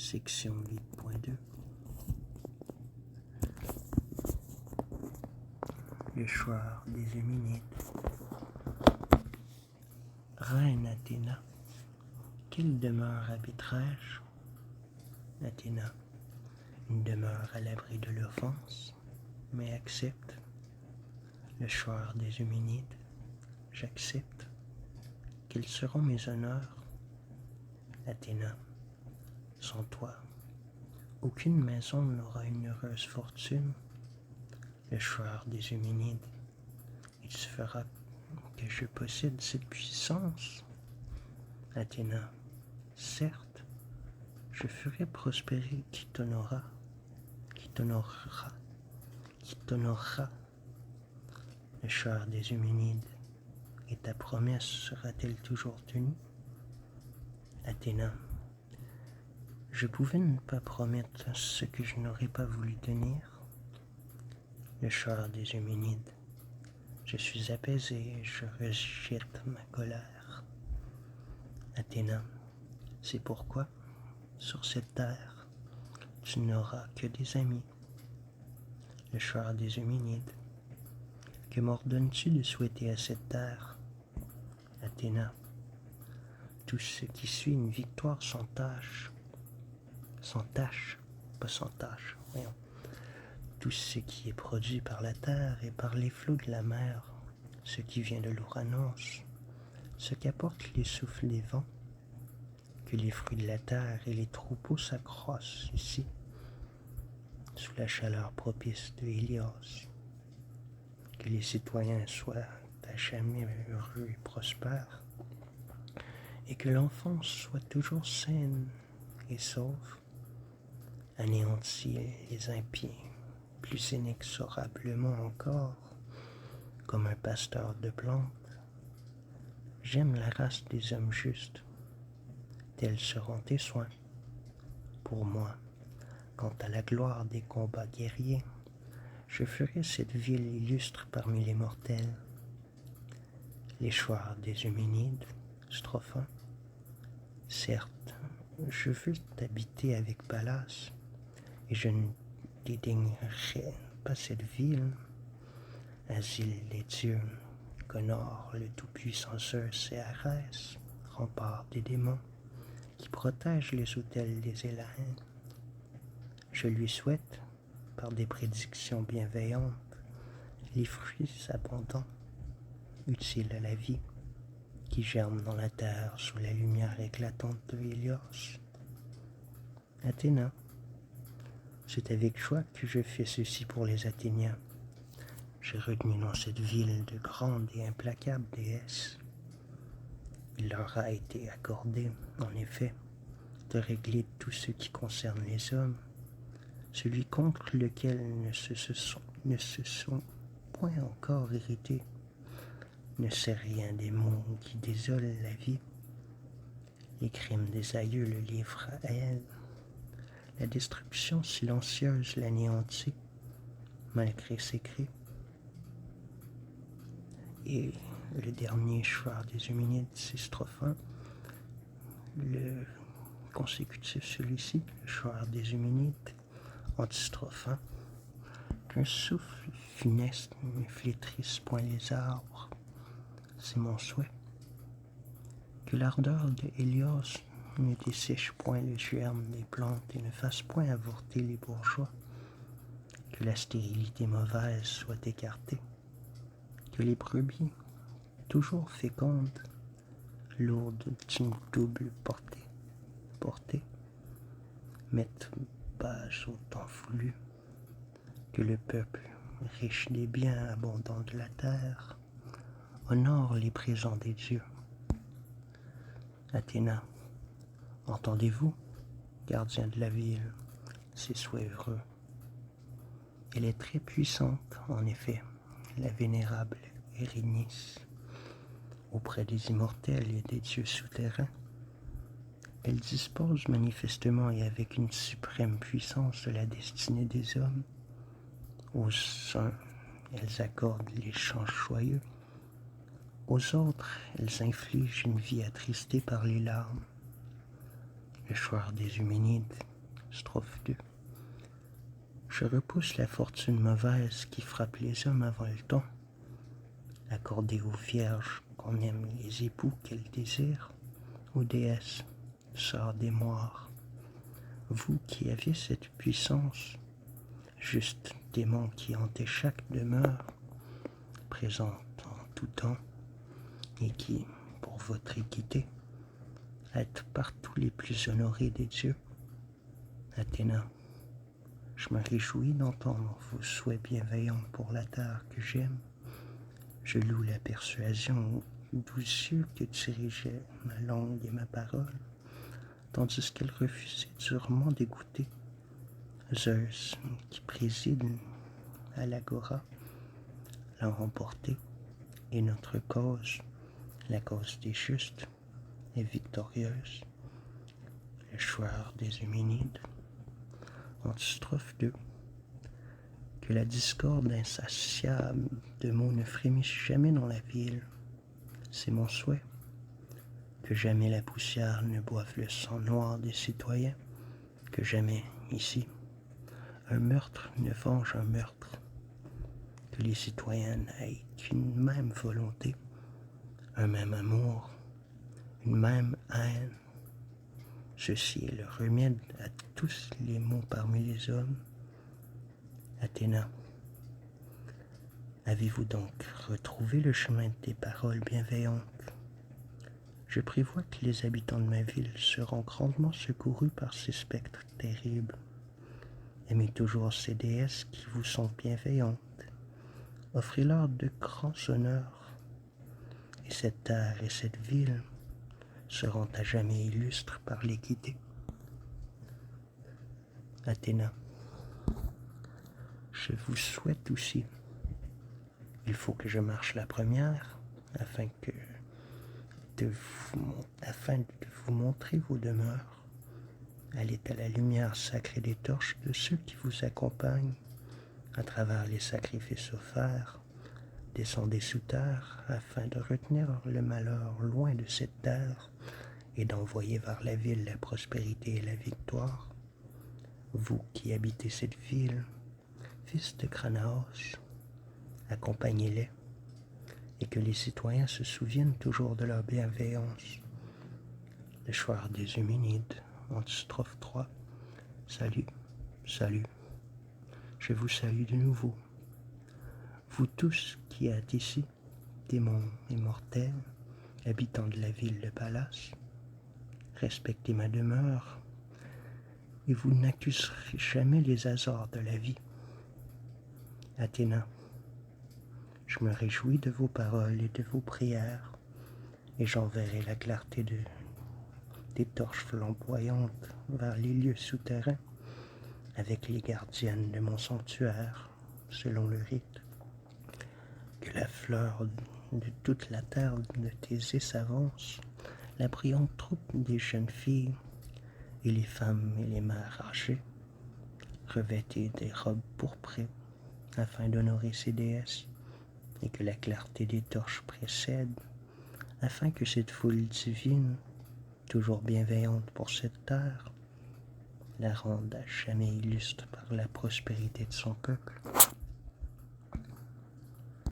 Section 8.2. Le choix des Euminides. Reine Athéna, quelle demeure habiterai-je? Athéna, une demeure à l'abri de l'offense, mais accepte. Le choix des Euminides, j'accepte. Quels seront mes honneurs? Athéna, sans toi, aucune maison n'aura une heureuse fortune. Le choix des Euminides, il se fera que je possède cette puissance. Athéna, certes, je ferai prospérer qui t'honorera. Le choix des Euminides, et ta promesse sera-t-elle toujours tenue? Athéna, je pouvais ne pas promettre ce que je n'aurais pas voulu tenir. Le choix des Euminides, je suis apaisé, je rejette ma colère. Athéna, c'est pourquoi, sur cette terre, tu n'auras que des amis. Le choix des Euminides, que m'ordonnes-tu de souhaiter à cette terre? Athéna, tout ce qui suit une victoire sans tâche, pas sans tâche, voyons. Tout ce qui est produit par la terre et par les flots de la mer, ce qui vient de l'Ouranos, ce qu'apportent les souffles des vents, que les fruits de la terre et les troupeaux s'accroissent ici, sous la chaleur propice de Hélios, que les citoyens soient à jamais heureux et prospères, et que l'enfance soit toujours saine et sauve, anéantit les impies plus inexorablement encore, comme un pasteur de plantes. J'aime la race des hommes justes, tels seront tes soins. Pour moi, quant à la gloire des combats guerriers, je ferai cette ville illustre parmi les mortels. Les choix des Euminides, strophe 1. Certes, je veux t'habiter avec Pallas, et je ne dédaignerai pas cette ville, asile des dieux, qu'honore le tout-puissant Zeus et Arès, rempart des démons, qui protège les autels des Élaïns. Je lui souhaite, par des prédictions bienveillantes, les fruits abondants, utiles à la vie, qui germent dans la terre sous la lumière éclatante de Hélios. Athéna, c'est avec joie que je fais ceci pour les Athéniens. J'ai retenu dans cette ville de grandes et implacables déesses. Il leur a été accordé, en effet, de régler tout ce qui concerne les hommes, celui contre lequel ne se sont point encore irrités, ne sait rien des maux qui désolent la vie. Les crimes des aïeux le livrent à elle. La destruction silencieuse l'anéantit, malgré ses cris. Et le dernier choix des Euminides, c'est strophe 1. Le consécutif, celui-ci, le choix des Euminides, antistrophe 1. Qu'un souffle funeste ne flétrisse point les arbres, c'est mon souhait. Que l'ardeur de Hélios ne dessèche point le germe des plantes et ne fasse point avorter les bourgeois. Que la stérilité mauvaise soit écartée. Que les brebis, toujours fécondes, lourdes d'une double portée, mettent base au temps voulu. Que le peuple, riche des biens abondants de la terre, honore les présents des dieux. Athéna, entendez-vous, gardien de la ville, ces souhaits heureux? Elle est très puissante, en effet, la vénérable Érénice, auprès des immortels et des dieux souterrains. Elle dispose manifestement et avec une suprême puissance de la destinée des hommes. Aux uns, elles accordent les chants joyeux. Aux autres, elles infligent une vie attristée par les larmes. Le choix des Euminides, Strophe 2. Je repousse la fortune mauvaise qui frappe les hommes avant le temps. Accordez aux vierges qu'on aime les époux qu'elles désirent, aux déesses, sœurs des moires. Vous qui aviez cette puissance, juste démon qui hantait chaque demeure, présente en tout temps, et qui, pour votre équité, êtes partout les plus honorés des dieux. Athéna, je me réjouis d'entendre vos souhaits bienveillants pour la terre que j'aime. Je loue la persuasion aux doux yeux que dirigeaient ma langue et ma parole, tandis qu'elle refusait durement d'écouter. Zeus, qui préside à l'agora, l'a remporté, et notre cause, la cause des justes, est victorieuse. Le choix des Euménides. En strophe 2. Que la discorde insatiable de mots ne frémisse jamais dans la ville. C'est mon souhait. Que jamais la poussière ne boive le sang noir des citoyens. Que jamais, ici, un meurtre ne venge un meurtre. Que les citoyens n'aient qu'une même volonté, un même amour, une même haine. Ceci est le remède à tous les maux parmi les hommes. Athéna, avez-vous donc retrouvé le chemin des paroles bienveillantes? Je prévois que les habitants de ma ville seront grandement secourus par ces spectres terribles. Aimez toujours ces déesses qui vous sont bienveillantes. Offrez-leur de grands honneurs. Et cette terre et cette ville seront à jamais illustres par l'équité. Athéna, je vous souhaite aussi. Il faut que je marche la première afin de vous montrer vos demeures. Allez à la lumière sacrée des torches de ceux qui vous accompagnent à travers les sacrifices offerts. Descendez sous terre afin de retenir le malheur loin de cette terre et d'envoyer vers la ville la prospérité et la victoire. Vous qui habitez cette ville, fils de Cranaos, accompagnez-les et que les citoyens se souviennent toujours de leur bienveillance. Le choix des Euménides, en strophe 3. Salut, salut, je vous salue de nouveau. Vous tous qui êtes ici, démons immortels, habitants de la ville de Pallas, respectez ma demeure et vous n'accuserez jamais les hasards de la vie. Athéna, je me réjouis de vos paroles et de vos prières, et j'enverrai la clarté des torches flamboyantes vers les lieux souterrains, avec les gardiennes de mon sanctuaire, selon le rite. Que la fleur de toute la terre de Thésée s'avance, la brillante troupe des jeunes filles, et les femmes et les mères âgées, revêtées des robes pourprées, afin d'honorer ces déesses, et que la clarté des torches précède, afin que cette foule divine, toujours bienveillante pour cette terre, la rende à jamais illustre par la prospérité de son peuple.